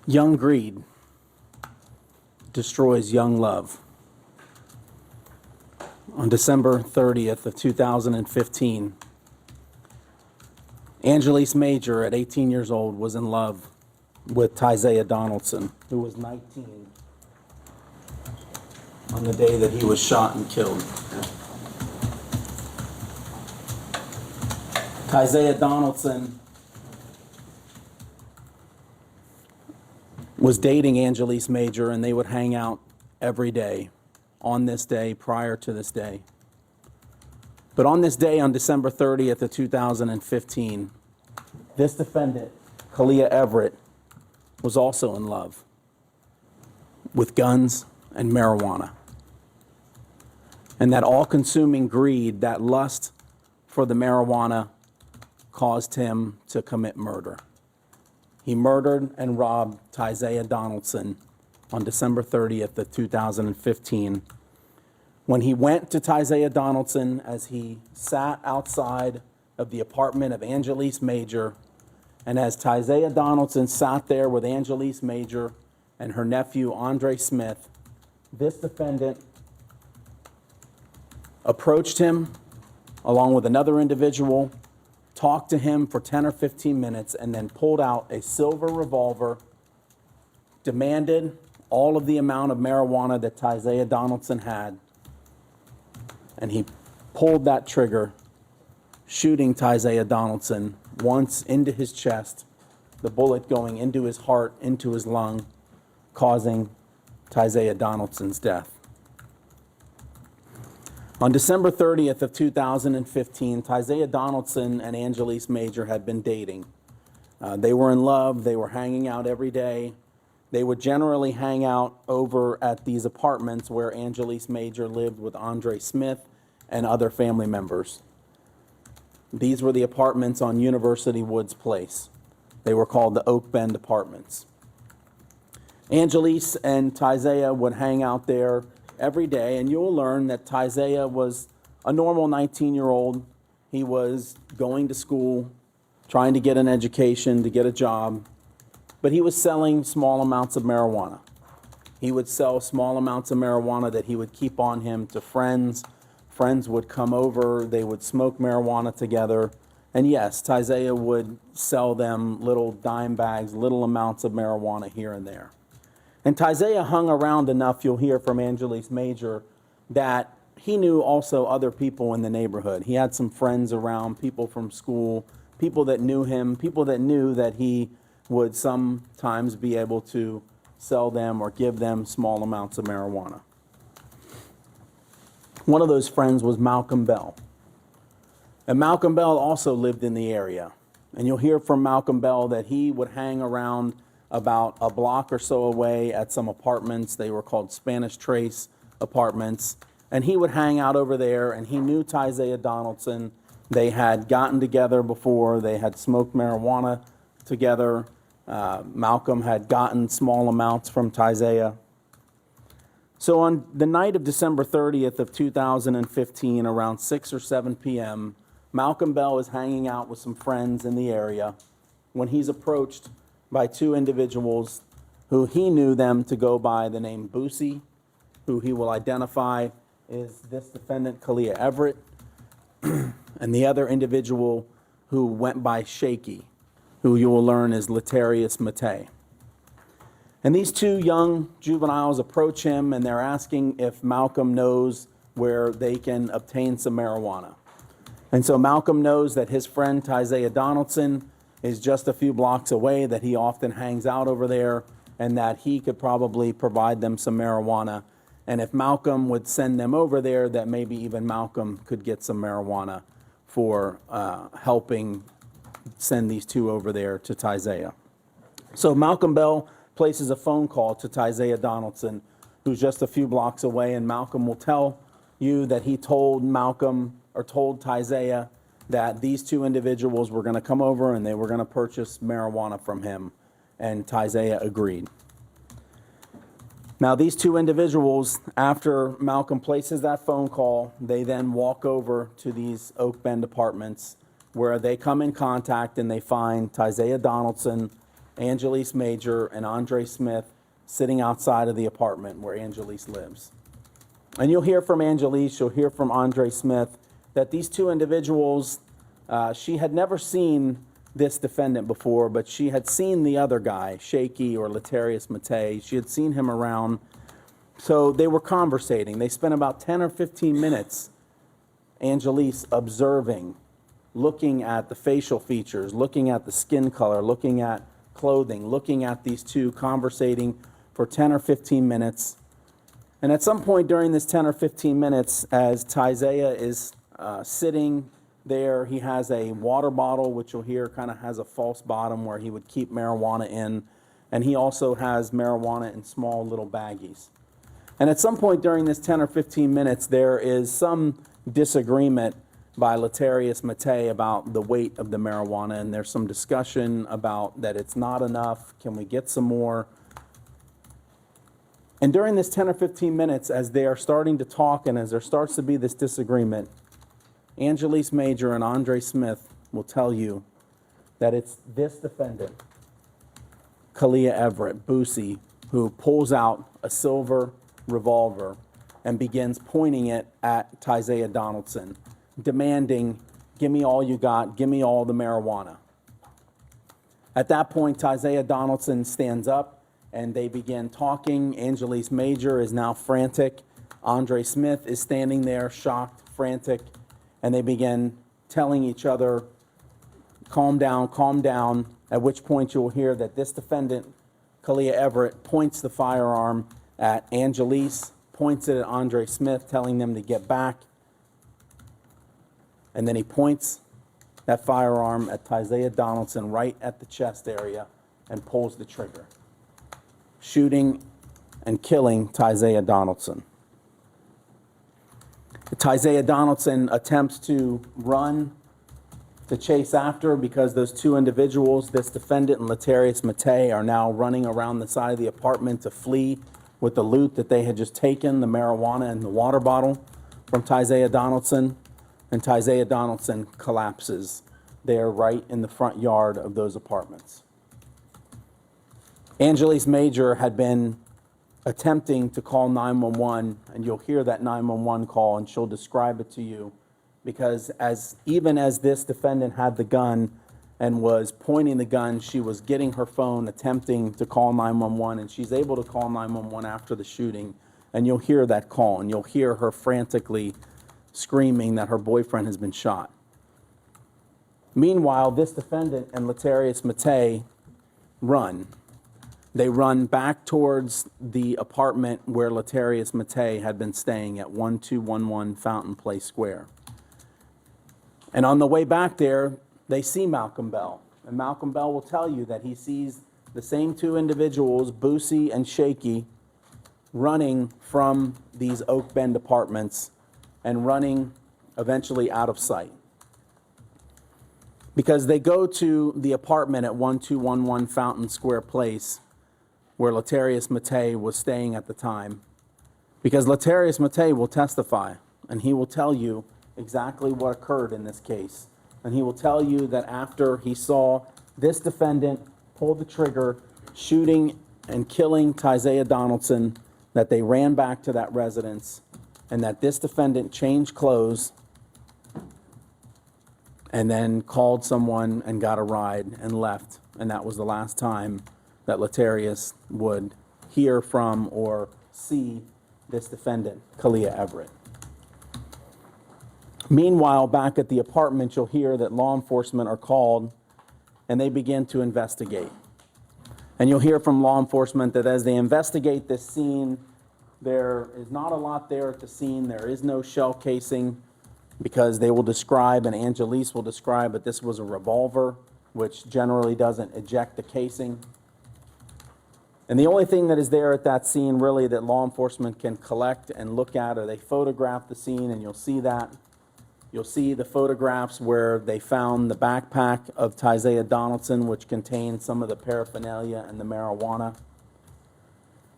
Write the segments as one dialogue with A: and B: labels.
A: Young greed destroys young love. On December 30th of 2015, Angelise Major, at 18 years old, was in love with Tysaiah Donaldson, who was 19 on the day that he was shot and killed. Tysaiah Donaldson was dating Angelise Major, and they would hang out every day on this day, prior to this day. But on this day, on December 30th of 2015, this defendant, Kaliyha Everett, was also in love with guns and marijuana. And that all-consuming greed, that lust for the marijuana, caused him to commit murder. He murdered and robbed Tysaiah Donaldson on December 30th of 2015. When he went to Tysaiah Donaldson, as he sat outside of the apartment of Angelise Major, and as Tysaiah Donaldson sat there with Angelise Major and her nephew, Andre Smith, this defendant approached him along with another individual, talked to him for 10 or 15 minutes, and then pulled out a silver revolver, demanded all of the amount of marijuana that Tysaiah Donaldson had, and he pulled that trigger, shooting Tysaiah Donaldson once into his chest, the bullet going into his heart, into his lung, causing Tysaiah Donaldson's death. On December 30th of 2015, Tysaiah Donaldson and Angelise Major had been dating. They were in love. They were hanging out every day. They would generally hang out over at these apartments where Angelise Major lived with Andre Smith and other family members. These were the apartments on University Woods Place. They were called the Oak Bend Apartments. Angelise and Tysaiah would hang out there every day, and you'll learn that Tysaiah was a normal 19-year-old. He was going to school, trying to get an education, to get a job, but he was selling small amounts of marijuana. He would sell small amounts of marijuana that he would keep on him to friends. Friends would come over, they would smoke marijuana together, and yes, Tysaiah would sell them little dime bags, little amounts of marijuana here and there. And Tysaiah hung around enough, you'll hear from Angelise Major, that he knew also other people in the neighborhood. He had some friends around, people from school, people that knew him, people that knew that he would sometimes be able to sell them or give them small amounts of marijuana. One of those friends was Malcolm Bell. And Malcolm Bell also lived in the area. And you'll hear from Malcolm Bell that he would hang around about a block or so away at some apartments. They were called Spanish Trace apartments. And he would hang out over there, and he knew Tysaiah Donaldson. They had gotten together before. They had smoked marijuana together. Malcolm had gotten small amounts from Tysaiah. So on the night of December 30th of 2015, around 6 or 7 p.m., Malcolm Bell is hanging out with some friends in the area when he's approached by two individuals who he knew them to go by the name Boosie, who he will identify is this defendant, Kaliyha Everett, and the other individual who went by Shaky, who you will learn is Letarius Matei. And these two young juveniles approach him, and they're asking if Malcolm knows where they can obtain some marijuana. And so Malcolm knows that his friend Tysaiah Donaldson is just a few blocks away, that he often hangs out over there, and that he could probably provide them some marijuana. And if Malcolm would send them over there, that maybe even Malcolm could get some marijuana for helping send these two over there to Tysaiah. So Malcolm Bell places a phone call to Tysaiah Donaldson, who's just a few blocks away, and Malcolm will tell you that he told Tysaiah that these two individuals were going to come over and they were going to purchase marijuana from him, and Tysaiah agreed. Now, these two individuals, after Malcolm places that phone call, they then walk over to these Oak Bend apartments where they come in contact and they find Tysaiah Donaldson, Angelise Major, and Andre Smith sitting outside of the apartment where Angelise lives. And you'll hear from Angelise, you'll hear from Andre Smith, that these two individuals, she had never seen this defendant before, but she had seen the other guy, Shaky or Letarius Matei. She had seen him around. So they were conversating. They spent about 10 or 15 minutes, Angelise, observing, looking at the facial features, looking at the skin color, looking at clothing, looking at these two, conversating for 10 or 15 minutes. And at some point during this 10 or 15 minutes, as Tysaiah is sitting there, he has a water bottle, which you'll hear kind of has a false bottom where he would keep marijuana in. And he also has marijuana in small little baggies. And at some point during this 10 or 15 minutes, there is some disagreement by Letarius Matei about the weight of the marijuana. And there's some discussion about that it's not enough. Can we get some more? And during this 10 or 15 minutes, as they are starting to talk and as there starts to be this disagreement, Angelise Major and Andre Smith will tell you that it's this defendant, Kaliyha Everett, Boosie, who pulls out a silver revolver and begins pointing it at Tysaiah Donaldson, demanding, give me all you got, give me all the marijuana. At that point, Tysaiah Donaldson stands up and they begin talking. Angelise Major is now frantic. Andre Smith is standing there, shocked, frantic, and they begin telling each other, calm down, at which point you'll hear that this defendant, Kaliyha Everett, points the firearm at Angelise, points it at Andre Smith, telling them to get back, and then he points that firearm at Tysaiah Donaldson right at the chest area and pulls the trigger, shooting and killing Tysaiah Donaldson. Tysaiah Donaldson attempts to run to chase after because those two individuals, this defendant and Letarius Matei, are now running around the side of the apartment to flee with the loot that they had just taken, the marijuana and the water bottle from Tysaiah Donaldson. And Tysaiah Donaldson collapses there right in the front yard of those apartments. Angelise Major had been attempting to call 911, and you'll hear that 911 call, and she'll describe it to you, because even as this defendant had the gun and was pointing the gun, she was getting her phone, attempting to call 911, and she's able to call 911 after the shooting, and you'll hear that call, and you'll hear her frantically screaming that her boyfriend has been shot. Meanwhile, this defendant and Letarius Matei run. They run back towards the apartment where Letarius Matei had been staying at 1211 Fountain Place Square. And on the way back there, they see Malcolm Bell. And Malcolm Bell will tell you that he sees the same two individuals, Boosie and Shaky, running from these Oak Bend apartments and running eventually out of sight. Because they go to the apartment at 1211 Fountain Square Place, where Letarius Matei was staying at the time. Because Letarius Matei will testify, and he will tell you exactly what occurred in this case. And he will tell you that after he saw this defendant pull the trigger, shooting and killing Tysaiah Donaldson, that they ran back to that residence, and that this defendant changed clothes and then called someone and got a ride and left. And that was the last time that Letarius would hear from or see this defendant, Kaliyha Everett. Meanwhile, back at the apartment, you'll hear that law enforcement are called and they begin to investigate. And you'll hear from law enforcement that as they investigate this scene, there is not a lot there at the scene. There is no shell casing, because they will describe, and Angelise will describe, that this was a revolver, which generally doesn't eject the casing. And the only thing that is there at that scene really that law enforcement can collect and look at, or they photograph the scene, and you'll see that. You'll see the photographs where they found the backpack of Tysaiah Donaldson, which contained some of the paraphernalia and the marijuana.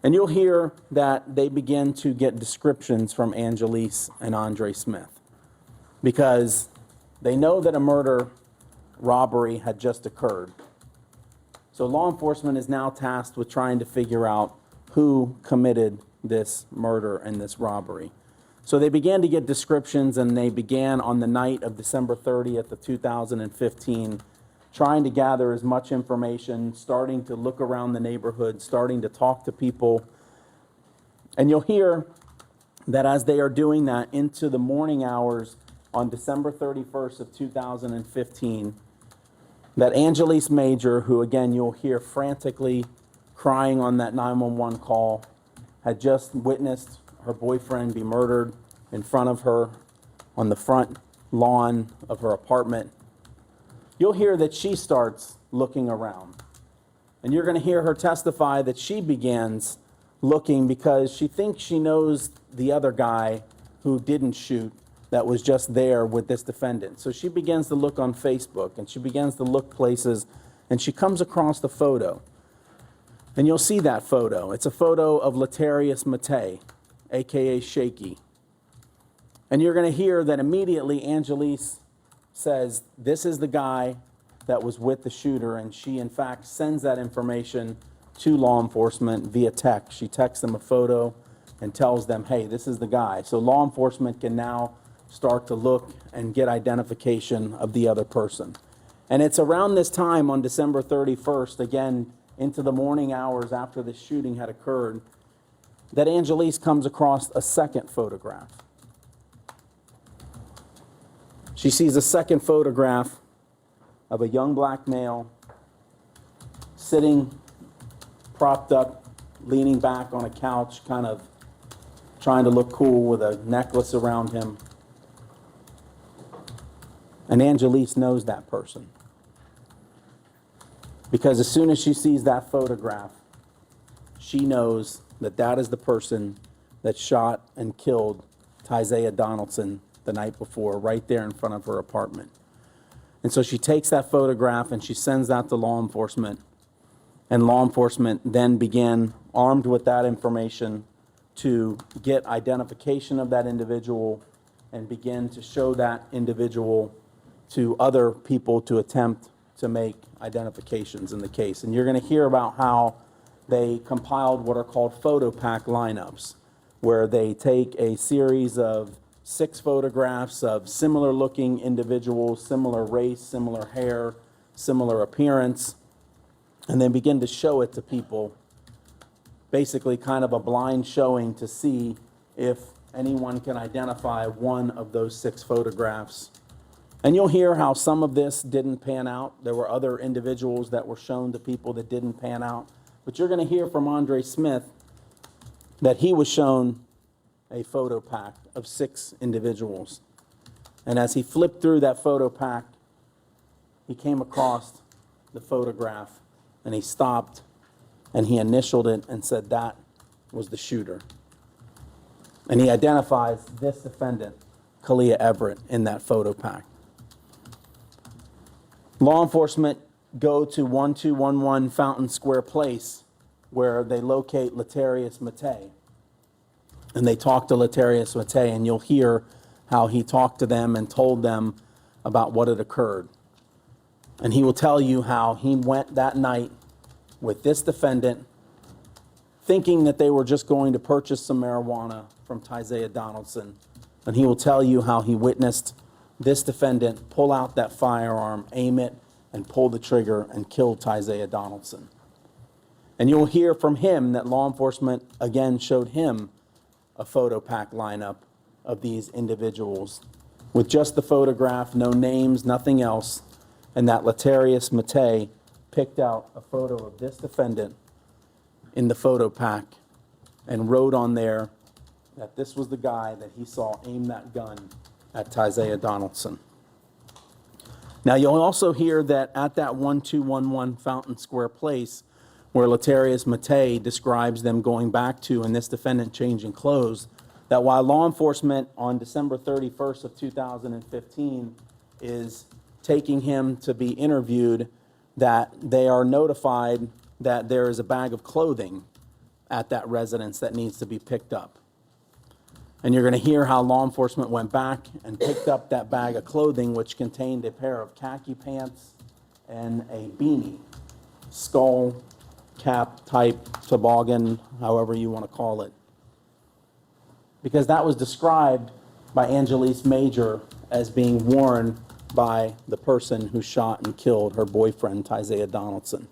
A: And you'll hear that they begin to get descriptions from Angelise and Andre Smith, because they know that a murder robbery had just occurred. So law enforcement is now tasked with trying to figure out who committed this murder and this robbery. So they began to get descriptions, and they began on the night of December 30th of 2015, trying to gather as much information, starting to look around the neighborhood, starting to talk to people. And you'll hear that as they are doing that into the morning hours on December 31st of 2015, that Angelise Major, who again you'll hear frantically crying on that 911 call, had just witnessed her boyfriend be murdered in front of her on the front lawn of her apartment. You'll hear that she starts looking around. And you're going to hear her testify that she begins looking because she thinks she knows the other guy who didn't shoot, that was just there with this defendant. So she begins to look on Facebook, and she begins to look places, and she comes across the photo. And you'll see that photo. It's a photo of Letarius Matei, a.k.a. Shaky. And you're going to hear that immediately Angelise says, this is the guy that was with the shooter, and she, in fact, sends that information to law enforcement via text. She texts them a photo and tells them, hey, this is the guy. So law enforcement can now start to look and get identification of the other person. And it's around this time on December 31st, again, into the morning hours after the shooting had occurred, that Angelise comes across a second photograph. She sees a second photograph of a young black male sitting, propped up, leaning back on a couch, kind of trying to look cool with a necklace around him. And Angelise knows that person. Because as soon as she sees that photograph, she knows that that is the person that shot and killed Tysaiah Donaldson the night before, right there in front of her apartment. And so she takes that photograph and she sends that to law enforcement. And law enforcement then began, armed with that information, to get identification of that individual and begin to show that individual to other people to attempt to make identifications in the case. And you're going to hear about how they compiled what are called photo pack lineups, where they take a series of 6 photographs of similar looking individuals, similar race, similar hair, similar appearance, and then begin to show it to people, basically kind of a blind showing to see if anyone can identify one of those 6 photographs. And you'll hear how some of this didn't pan out. There were other individuals that were shown to people that didn't pan out. But you're going to hear from Andre Smith that he was shown a photo pack of 6 individuals. And as he flipped through that photo pack, he came across the photograph, and he stopped and he initialed it and said that was the shooter. And he identifies this defendant, Kaliyha Everett, in that photo pack. Law enforcement go to 1211 Fountain Square Place, where they locate Letarius Matei. And they talk to Letarius Matei, and you'll hear how he talked to them and told them about what had occurred. And he will tell you how he went that night with this defendant, thinking that they were just going to purchase some marijuana from Tysaiah Donaldson. And he will tell you how he witnessed this defendant pull out that firearm, aim it, and pull the trigger and kill Tysaiah Donaldson. And you'll hear from him that law enforcement again showed him a photo pack lineup of these individuals with just the photograph, no names, nothing else, and that Letarius Matei picked out a photo of this defendant in the photo pack and wrote on there that this was the guy that he saw aim that gun at Tysaiah Donaldson. Now, you'll also hear that at that 1211 Fountain Square Place, where Letarius Matei describes them going back to and this defendant changing clothes, that while law enforcement on December 31st of 2015 is taking him to be interviewed, that they are notified that there is a bag of clothing at that residence that needs to be picked up. And you're going to hear how law enforcement went back and picked up that bag of clothing, which contained a pair of khaki pants and a beanie, skull cap type toboggan, however you want to call it. Because that was described by Angelique Major as being worn by the person who shot and killed her boyfriend, Tysaiah Donaldson.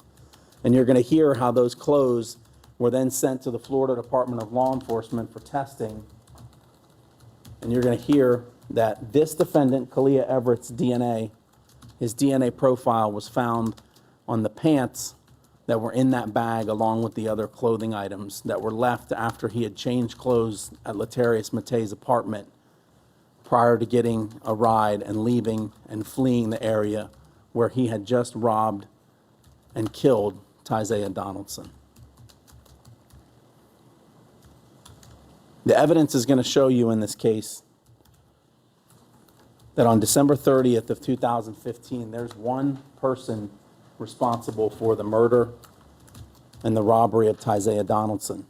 A: And you're going to hear how those clothes were then sent to the Florida Department of Law Enforcement for testing. And you're going to hear that this defendant, Kaliyha Everett's DNA, his DNA profile was found on the pants that were in that bag along with the other clothing items that were left after he had changed clothes at Latarius Matei's apartment prior to getting a ride and leaving and fleeing the area where he had just robbed and killed Tysaiah Donaldson. The evidence is going to show you in this case that on December 30th of 2015, there's one person responsible for the murder and the robbery of Tysaiah Donaldson.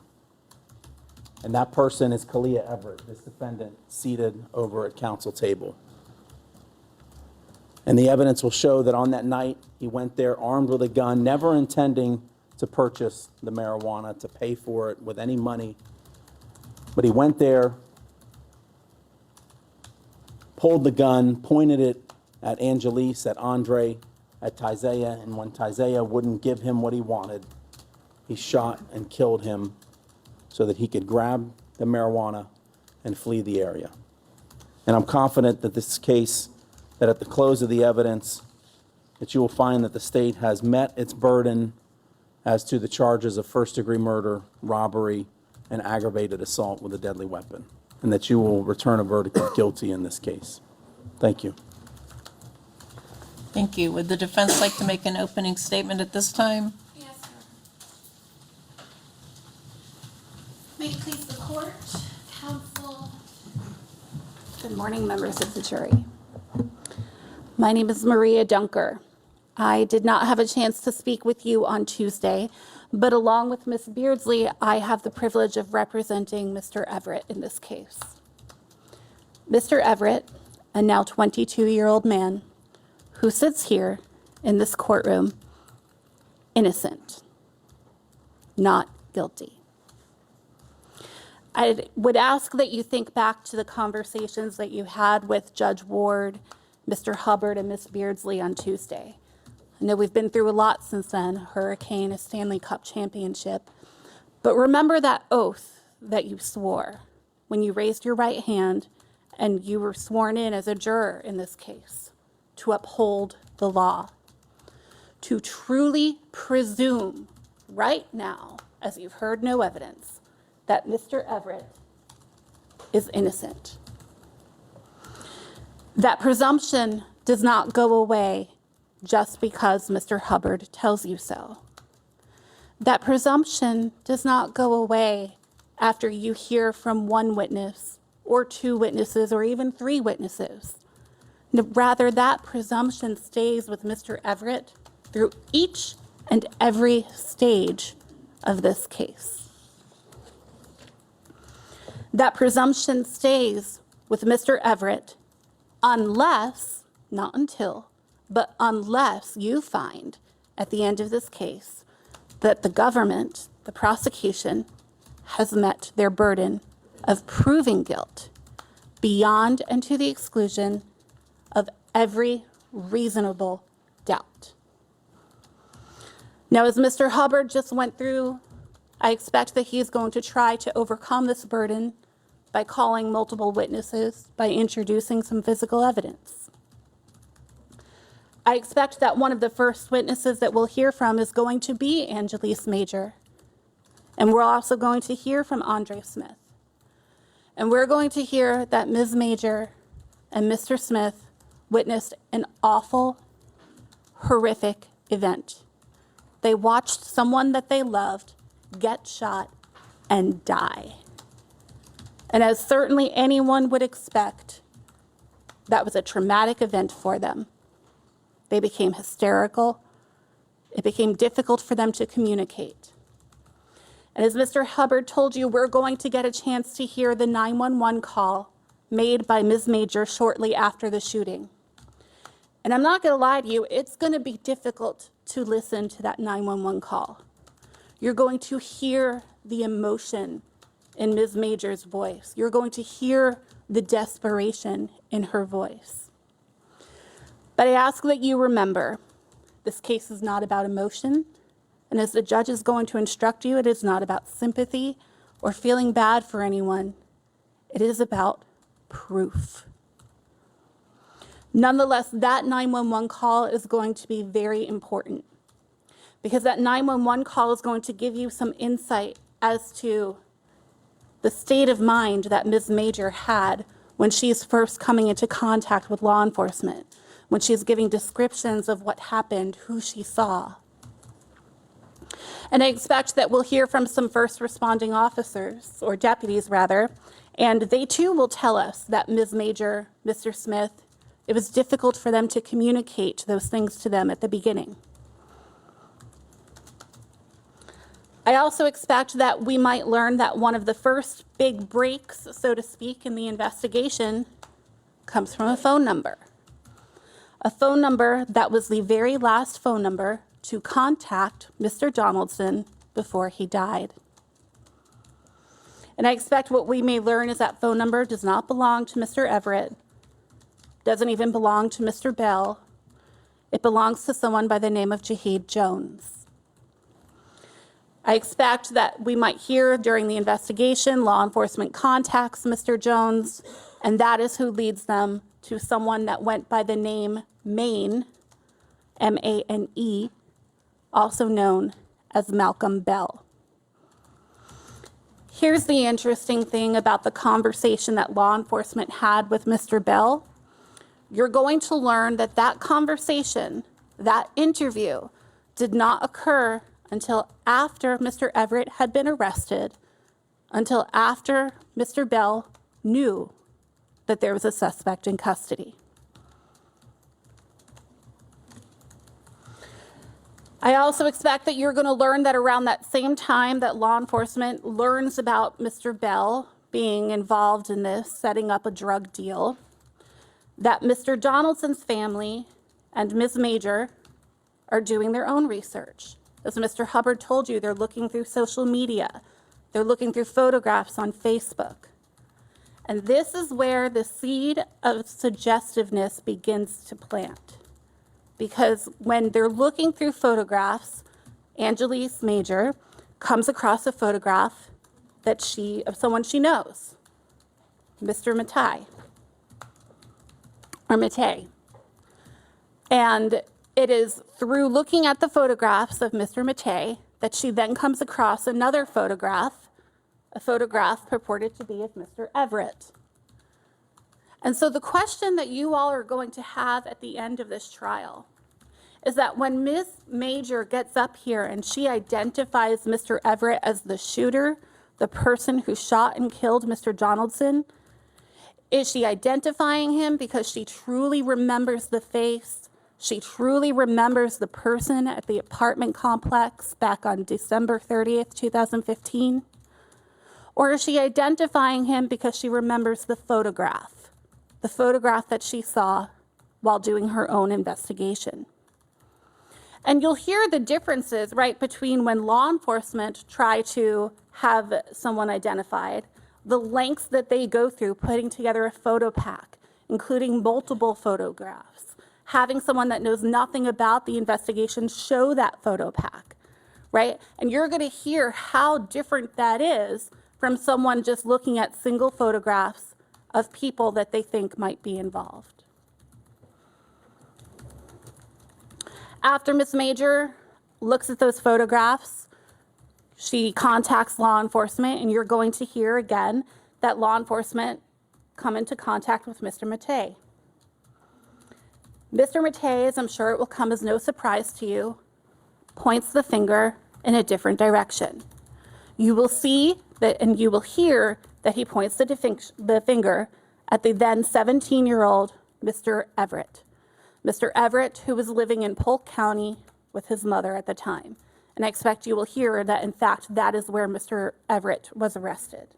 A: And that person is Kaliyha Everett, this defendant seated over at counsel table. And the evidence will show that on that night, he went there armed with a gun, never intending to purchase the marijuana, to pay for it with any money. But he went there, pulled the gun, pointed it at Angelique, at Andre, at Tysaiah, and when Tysaiah wouldn't give him what he wanted, he shot and killed him so that he could grab the marijuana and flee the area. And I'm confident that this case, that at the close of the evidence, that you will find that the state has met its burden as to the charges of first-degree murder, robbery, and aggravated assault with a deadly weapon, and that you will return a verdict of guilty in this case. Thank you.
B: Thank you. Would the defense like to make an opening statement at this time?
C: Yes, sir. May it please the court, counsel. Good morning, members of the jury. My name is Maria Dunker. I did not have a chance to speak with you on Tuesday, but along with Ms. Beardsley, I have the privilege of representing Mr. Everett in this case. Mr. Everett, a now 22-year-old man who sits here in this courtroom, innocent, not guilty. I would ask that you think back to the conversations that you had with Judge Ward, Mr. Hubbard, and Ms. Beardsley on Tuesday. I know we've been through a lot since then, hurricane, a Stanley Cup championship, but remember that oath that you swore when you raised your right hand and you were sworn in as a juror in this case, to uphold the law, to truly presume right now, as you've heard no evidence, that Mr. Everett is innocent. That presumption does not go away just because Mr. Hubbard tells you so. That presumption does not go away after you hear from one witness or two witnesses or even three witnesses. Rather, that presumption stays with Mr. Everett through each and every stage of this case. That presumption stays with Mr. Everett unless, not until, but unless you find at the end of this case that the government, the prosecution, has met their burden of proving guilt beyond and to the exclusion of every reasonable doubt. Now, as Mr. Hubbard just went through, I expect that he is going to try to overcome this burden by calling multiple witnesses, by introducing some physical evidence. I expect that one of the first witnesses that we'll hear from is going to be Angelique Major. And we're also going to hear from Andre Smith. And we're going to hear that Ms. Major and Mr. Smith witnessed an awful, horrific event. They watched someone that they loved get shot and die. And as certainly anyone would expect, that was a traumatic event for them. They became hysterical. It became difficult for them to communicate. And as Mr. Hubbard told you, we're going to get a chance to hear the 911 call made by Ms. Major shortly after the shooting. And I'm not going to lie to you, it's going to be difficult to listen to that 911 call. You're going to hear the emotion in Ms. Major's voice. You're going to hear the desperation in her voice. But I ask that you remember, this case is not about emotion. And as the judge is going to instruct you, it is not about sympathy or feeling bad for anyone. It is about proof. Nonetheless, that 911 call is going to be very important because that 911 call is going to give you some insight as to the state of mind that Ms. Major had when she's first coming into contact with law enforcement, when she's giving descriptions of what happened, who she saw. And I expect that we'll hear from some first responding officers, or deputies rather, and they too will tell us that Ms. Major, Mr. Smith, it was difficult for them to communicate those things to them at the beginning. I also expect that we might learn that one of the first big breaks, so to speak, in the investigation comes from a phone number. A phone number that was the very last phone number to contact Mr. Donaldson before he died. And I expect what we may learn is that phone number does not belong to Mr. Everett, doesn't even belong to Mr. Bell. It belongs to someone by the name of Jaheed Jones. I expect that we might hear during the investigation, law enforcement contacts Mr. Jones, and that is who leads them to someone that went by the name Mane, M-A-N-E, also known as Malcolm Bell. Here's the interesting thing about the conversation that law enforcement had with Mr. Bell. You're going to learn that that conversation, that interview, did not occur until after Mr. Everett had been arrested, until after Mr. Bell knew that there was a suspect in custody. I also expect that you're going to learn that around that same time that law enforcement learns about Mr. Bell being involved in this, setting up a drug deal, that Mr. Donaldson's family and Ms. Major are doing their own research. As Mr. Hubbard told you, they're looking through social media. They're looking through photographs on Facebook. And this is where the seed of suggestiveness begins to plant. Because when they're looking through photographs, Angelique Major comes across a photograph of someone she knows, Mr. Mattei. And it is through looking at the photographs of Mr. Mattei that she then comes across another photograph, a photograph purported to be of Mr. Everett. And so the question that you all are going to have at the end of this trial is that when Ms. Major gets up here and she identifies Mr. Everett as the shooter, the person who shot and killed Mr. Donaldson, is she identifying him because she truly remembers the face? She truly remembers the person at the apartment complex back on December 30th, 2015? Or is she identifying him because she remembers the photograph that she saw while doing her own investigation? And you'll hear the differences, right, between when law enforcement try to have someone identified, the lengths that they go through putting together a photo pack, including multiple photographs, having someone that knows nothing about the investigation show that photo pack, right? And you're going to hear how different that is from someone just looking at single photographs of people that they think might be involved. After Ms. Major looks at those photographs, she contacts law enforcement, and you're going to hear again that law enforcement come into contact with Mr. Mattei. Mr. Mattei, as I'm sure it will come as no surprise to you, points the finger in a different direction. You will see that, and you will hear that he points the finger at the then 17-year-old Mr. Everett. Mr. Everett, who was living in Polk County with his mother at the time. And I expect you will hear that, in fact, that is where Mr. Everett was arrested.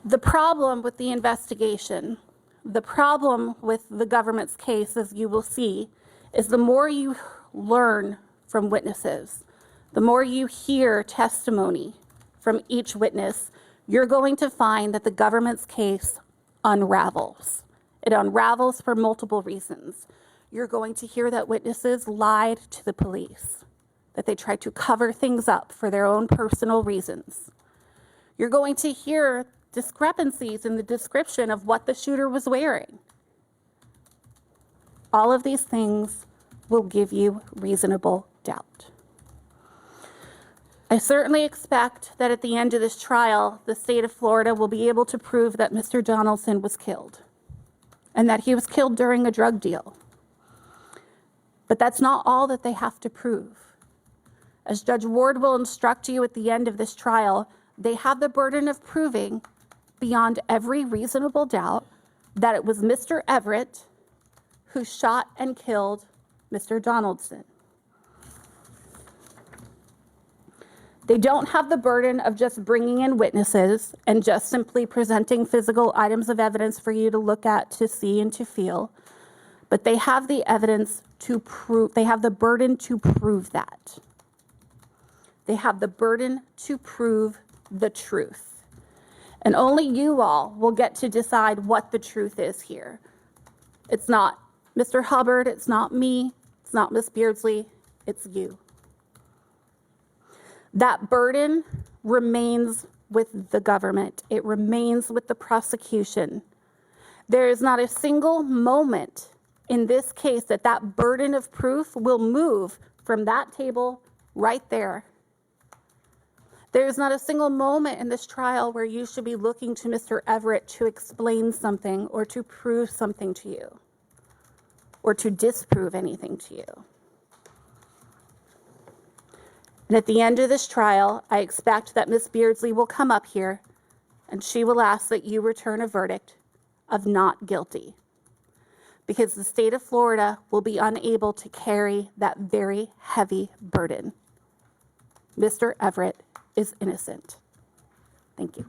C: The problem with the investigation, the problem with the government's case, as you will see, is the more you learn from witnesses, the more you hear testimony from each witness, you're going to find that the government's case unravels. It unravels for multiple reasons. You're going to hear that witnesses lied to the police, that they tried to cover things up for their own personal reasons. You're going to hear discrepancies in the description of what the shooter was wearing. All of these things will give you reasonable doubt. I certainly expect that at the end of this trial, the state of Florida will be able to prove that Mr. Donaldson was killed and that he was killed during a drug deal. But that's not all that they have to prove. As Judge Ward will instruct you at the end of this trial, they have the burden of proving beyond every reasonable doubt that it was Mr. Everett who shot and killed Mr. Donaldson. They don't have the burden of just bringing in witnesses and just simply presenting physical items of evidence for you to look at, to see, and to feel, but they have the evidence to prove, they have the burden to prove that. They have the burden to prove the truth. And only you all will get to decide what the truth is here. It's not Mr. Hubbard, it's not me, it's not Miss Beardsley, it's you. That burden remains with the government. It remains with the prosecution. There is not a single moment in this case that that burden of proof will move from that table right there. There is not a single moment in this trial where you should be looking to Mr. Everett to explain something or to prove something to you or to disprove anything to you. And at the end of this trial, I expect that Miss Beardsley will come up here and she will ask that you return a verdict of not guilty, because the state of Florida will be unable to carry that very heavy burden. Mr. Everett is innocent. Thank you.